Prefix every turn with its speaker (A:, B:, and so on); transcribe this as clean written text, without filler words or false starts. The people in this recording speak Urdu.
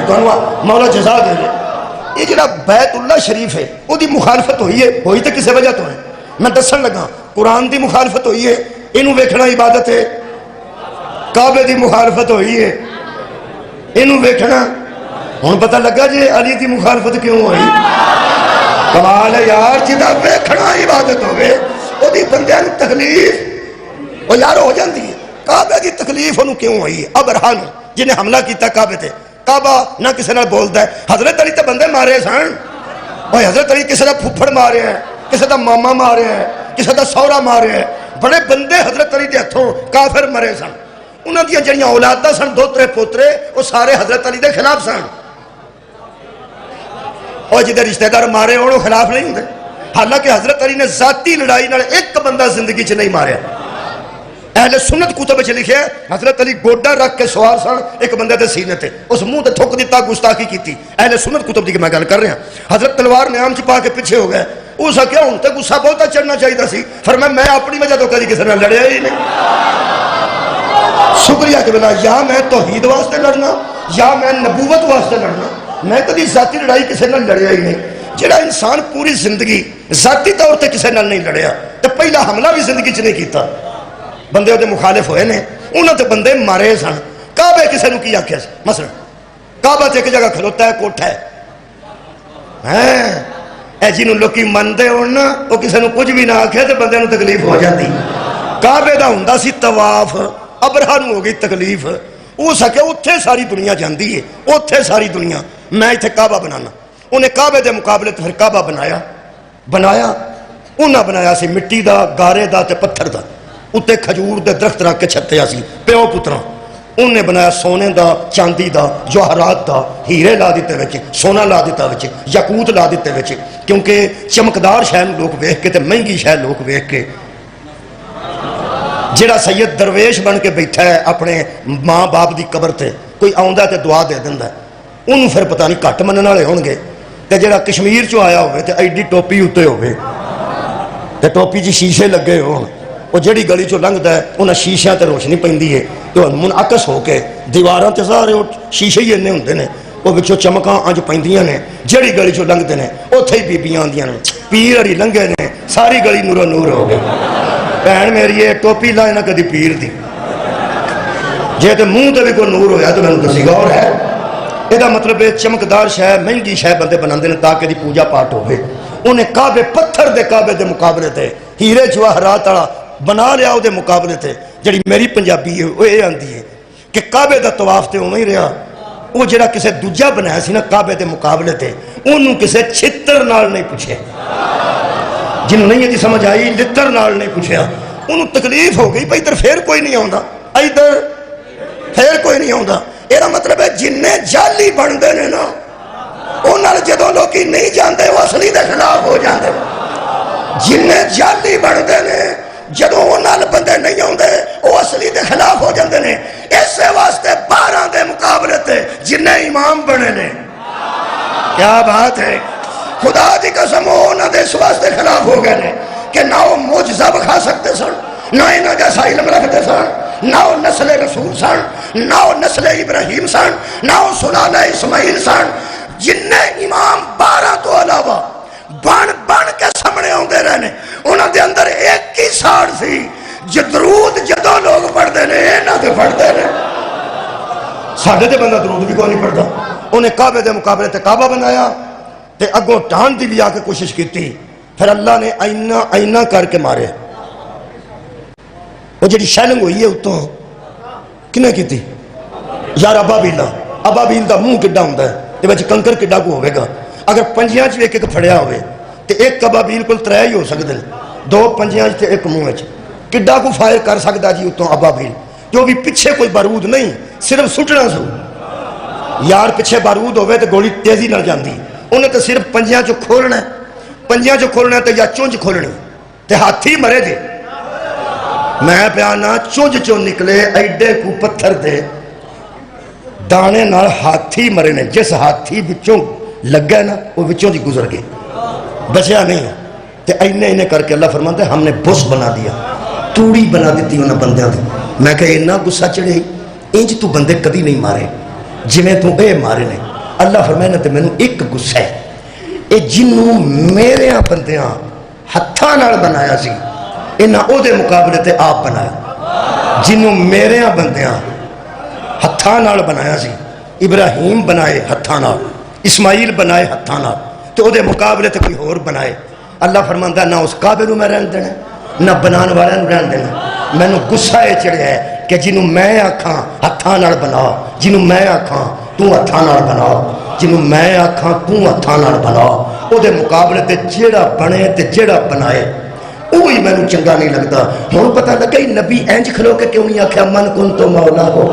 A: مولا جزا دے لے. یہ جڑا بیت اللہ شریف ہے وہ دی مخالفت ہوئی تو کسی وجہ تو ہے. میں دسن لگا قرآن دی مخالفت ہوئی ہے, انہوں ویکھنا عبادت ہے. کعبے دی مخالفت ہوئی ہے, انہوں ویکھنا. ہن پتہ لگا جی علی دی مخالفت کیوں ہوئی. کمال ہے یار, جدا ویکھنا عبادت ہوئے وہ دی بندیاں نوں تکلیف وہ یار ہو جاندی ہے. کعبے دی تکلیف انہوں کیوں ہوئی. ابرہا نوں جنہیں حملہ کیتا کعبے تے, کعبہ نہ کسی نال بولدا ہے. حضرت علی تے بندے مارے سن. اوے حضرت علی کسی دا پھپھڑ مارے ہیں, کسی دا ماما مارے ہیں, کسی دا سورا مارے ہیں. بڑے بندے حضرت علی دے ہتھوں کافر مرے سن. انہاں دی جڑیاں اولاداں سن, دوترے پوترے, وہ سارے حضرت علی دے خلاف سن. اور جدے رشتہ دار مارے ہونے خلاف نہیں ہوندے. حالانکہ حضرت علی نے ذاتی لڑائی نال ایک بندہ زندگی چ نہیں ماریا. اہل سنت کتب وچ لکھیا ہے حضرت علی گوڈا رکھ کے سوار سن ایک بندے دے سینے تے, اس منہ تے تھوک دیتا, گستاخی کیتی. اہل سنت کتب دی میں گل کر رہا. حضرت تلوار نیام چ پا کے پیچھے ہو گئے. اس کیا ہوں تے غصہ بہتا چڑھنا چاہیے سی. فرمایا میں اپنی وجہ تو کدی کسی نے لڑیا ہی نہیں. شکریہ کہ بلا یا میں توحید واسطے لڑنا یا میں نبوت واسطے لڑنا, میں کدی ذاتی لڑائی کسی نے لڑیا ہی نہیں. جڑا انسان پوری زندگی ذاتی طور تے کسی نے نہیں لڑیا تو پہلا حملہ بھی زندگی چ نہیں کیتا. بندے وہ مخالف ہوئے نے, انہوں تے بندے مارے سن. کعبے کسی نے کی آخیا مثلا کعبہ تے ایک جگہ کھلوتا ہے, کوٹھا ہے, اے جنہوں لوکی مندے ہونا وہ کسی نے کچھ بھی نہ آخیا تو بندے نوں تکلیف ہو جاتی. کعبے دا ہوندا سی طواف, ابرہا نوں ہو گئی تکلیف. وہ سکے اتھے ساری دنیا جاندی ہے, اتھے ساری دنیا. میں اتھے کعبہ بنانا, انہیں کعبے دے مقابلے تو پھر کعبہ بنایا. انہاں بنایا سی مٹی دا, گارے دا تے پتھر دا. اتنے کھجور دے درخت رکھ کے چھتیا سی پیو پترا. انہیں بنایا سونے دا, چاندی دا, جوہرات دا, ہیرے لا دیتے وچ, سونا لا دیتا وچ, یاقوت لا دیتے وچ. کیونکہ چمکدار شے لوگ ویکھ کے تے مہنگی شے لوگ ویکھ کے. جڑا سید درویش بن کے بیٹھا ہے اپنے ماں باپ دی قبر تے, کوئی آوندا تے دعا دے دیندا ہے, انہوں پھر پتہ نہیں گھٹ منن والے ہون گے. تے جڑا کشمیر چوں آیا ہوئے تے ایڈی ٹوپی اتے ہوئے تے ٹوپی جی شیشے لگے ہون, وہ جڑی گلی چو لنگدا ہے انہاں شیشیاں تے روشنی پیندی ہے تو منعکس ہو کے دیواراں تے سارے شیشے ہی اننے ہوندے نے, وہ وچوں چمکاں انج پیندیاں نے. جڑی گلی چو لنگدے نے اوتھے ہی بیبیاں آندیاں نے, پیر ہری لنگے نے, ساری گلی نورو نور ہو گئی. بہن میری یہ ٹوپی لائے نہ کدی پیر دی, جے تے منہ تے بھی کوئی نور ہویا تو مینوں دسی غور ہے. یہ مطلب ہے چمکدار شے, مہنگی شے بندے بناندے نے تاکہ دی پوجا پاٹ ہوئے. انہیں کعبے پتھر دے کعبے دے مقابلے تے ہیرے جواہرات والا بنا لیا دے مقابلے تے. جڑی میری پنجابی ہے وہ یہ آندی ہے کہ کعبے دا طواف تے اوویں ہی رہا. وہ جڑا کسے دوجا بنایا سی نا کعبے دے مقابلے تے, انہوں کسے چھتر نال نہیں پوچھے. جنہوں نہیں یہ سمجھ آئی لتر نال نہیں پوچھیا. انہوں تکلیف ہو گئی بھئی ادھر پھر کوئی نہیں آوندا, ادھر پھر کوئی نہیں آوندا. یہ مطلب ہے جن جعلی بنتے ہیں نا انہاں جدوں لوکی نہیں جاندے وہ اصلی دے خلاف ہو جاندے. جن جعلی بنتے ہیں جدوں انہاں بندے نہیں آندے وہ اصلی دے خلاف ہو جاندے نے. اس واسطے 12 دے مقابلے تے جن امام بنے نے. کیا بات ہے, خدا دی قسم انہاں دے اس واسطے خلاف ہو گئے نے کہ نہ وہ معجزہ بکھا سکتے سن, نہ انہاں جیسا علم رکھتے سن, نہ وہ نسل رسول سن, نہ وہ نسل ابراہیم سن, نہ وہ سلالہ اسماعیل سن. جن امام 12 تو علاوہ بن کے سامنے آتے رہنے, انہوں دے اندر ایک ہی ساڑ سی, درود جدوں لوگ پڑھتے ہیں انہوں دے پڑھتے ہیں. ساڑھے تے بندہ درود بھی کوئی نہیں پڑھتا. انہیں کعبے دے مقابلے تے کعبہ بنایا تے اگوں ٹان دی بھی آ کے کوشش کی. پھر اللہ نے آئینہ کر کے مارے. وہ جڑی شیلنگ ہوئی ہے اتوں کنے کی تھی یار ابابیل دا منہ کڈا ہوندا ہے تے وچ کنکر کڈا کو ہوے گا. اگر پنجیاں چ ایک پھڑیا ہوئے تے ایک ابابیل کول 3 ہی ہو سکدے نے, 2 پنجیاں تے ایک منہ وچ. کڈا کو فائر کر سکدا جی اتوں ابابیل, جو بھی پیچھے کوئی بارود نہیں, صرف سٹنا سو. یار پیچھے بارود ہوئے تے گولی تیزی نہ جاندی, انہیں تے صرف پنجیاں چ کھولنا ہے, پنجیاں چ کھولنا تے یا چونج کھولنی تے ہاتھی مرے جے. میں پیانا چونج چون نکلے ایڈے کو پتھر دے دانے نال ہاتھی مرے نے. جس ہاتھی بچوں لگا نا وہ بچوں جی گزر گئے, بچیا نہیں. تے اینے کر کے اللہ فرماتا ہے ہم نے بس بنا دیا, توڑی بنا دیتی انہاں بندیاں دی. میں کہ اتنا غصہ چڑھے انج تو بندے کدی نہیں مارے. جویں تو اے مارے نے. اللہ فرمائے تے مینوں ایک گسا ہے اے جنوں میرے بندیاں ہتھاں نال بنایا سی انہاں او دے مقابلے تے آپ بنایا. جنوں میرے بندیاں ہتھاں نال بنایا سی، ابراہیم بنائے ہتھاں نال، اسماعیل بنائے ہتھاں نال، تو او دے مقابلے تے کوئی اور بنائے. اللہ فرماندا نہ اس کعبے نوں میں رہن دینا نہ بنان والے نوں رہن دینا. مینوں غصہ اے چڑھیا ہے کہ جنوں میں آکھاں ہتھاں نال بنا، جنوں میں آکھاں تو ہتھاں نال بنا، جنوں میں آکھاں تو ہتھاں نال بنا، او دے مقابلے تے جیڑا بنے تے جیڑا بنائے وہی مینوں چنگا نہیں لگتا. ہن پتہ لگا نبی انج کھلو کے کیوں نہیں آکھیا من کن تو مولا ہو.